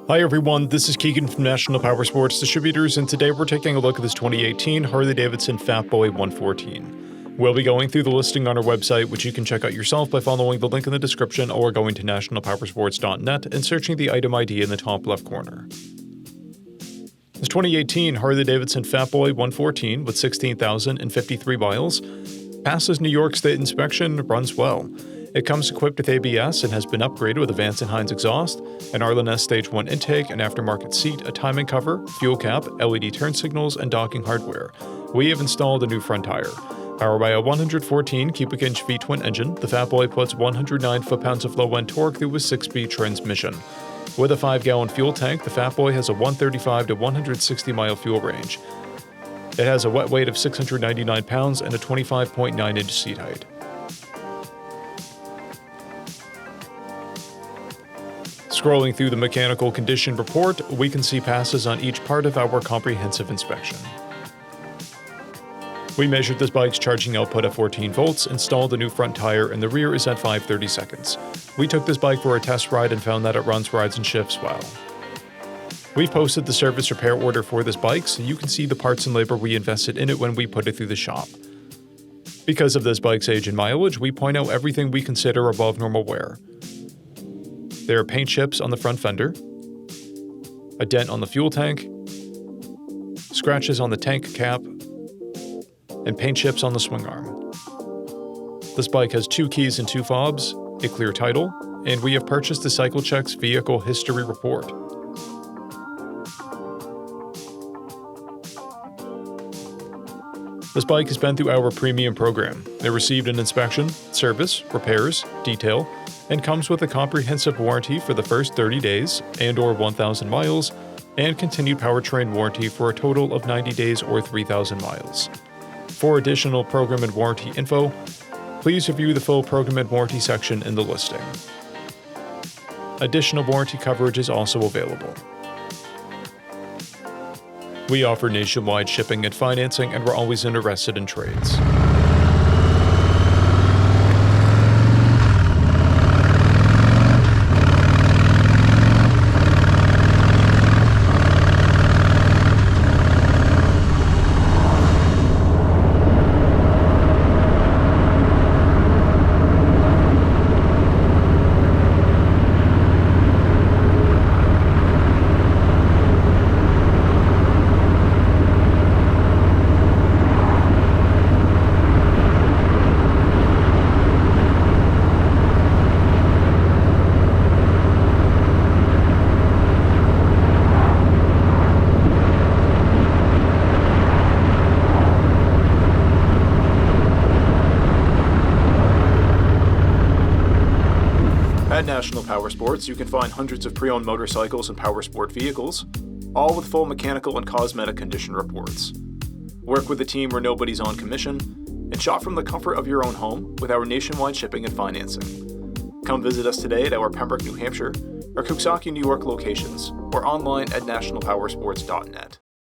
Hi everyone, this is Keegan from National Powersports Distributors, and today we're taking a look at this 2018 Harley-Davidson Fatboy 114. We'll be going through the listing on our website, which you can check out yourself by following the link in the description or going to nationalpowersports.net and searching the item ID in the top left corner. This 2018 Harley-Davidson Fatboy 114 with 16,053 miles passes New York State inspection and runs well. It comes equipped with ABS and has been upgraded with a Vance & Hines exhaust, an Arlen Stage 1 intake, an aftermarket seat, a timing cover, fuel cap, LED turn signals, and docking hardware. We have installed a new front tire. Powered by a 114 cubic inch V-twin engine, the Fatboy puts 109 foot-pounds of low-end torque through a 6-speed transmission. With a 5-gallon fuel tank, the Fatboy has a 135 to 160 mile fuel range. It has a wet weight of 699 pounds and a 25.9 inch seat height. Scrolling through the mechanical condition report, we can see passes on each part of our comprehensive inspection. We measured this bike's charging output at 14 volts, installed a new front tire, and the rear is at 530 seconds. We took this bike for a test ride and found that it runs, rides, and shifts well. We've posted the service repair order for this bike, so you can see the parts and labor we invested in it when we put it through the shop. Because of this bike's age and mileage, we point out everything we consider above normal wear. There are paint chips on the front fender, a dent on the fuel tank, scratches on the tank cap, and paint chips on the swing arm. This bike has 2 keys and 2 fobs, a clear title, and we have purchased the CycleCheck's vehicle history report. This bike has been through our premium program. It received an inspection, service, repairs, detail, and comes with a comprehensive warranty for the first 30 days and/or 1,000 miles, and continued powertrain warranty for a total of 90 days or 3,000 miles. For additional program and warranty info, please review the full program and warranty section in the listing. Additional warranty coverage is also available. We offer nationwide shipping and financing, and we're always interested in trades. At National Powersports, you can find hundreds of pre-owned motorcycles and powersport vehicles, all with full mechanical and cosmetic condition reports. Work with a team where nobody's on commission, and shop from the comfort of your own home with our nationwide shipping and financing. Come visit us today at our Pembroke, New Hampshire, or Coxsackie, New York locations, or online at nationalpowersports.net.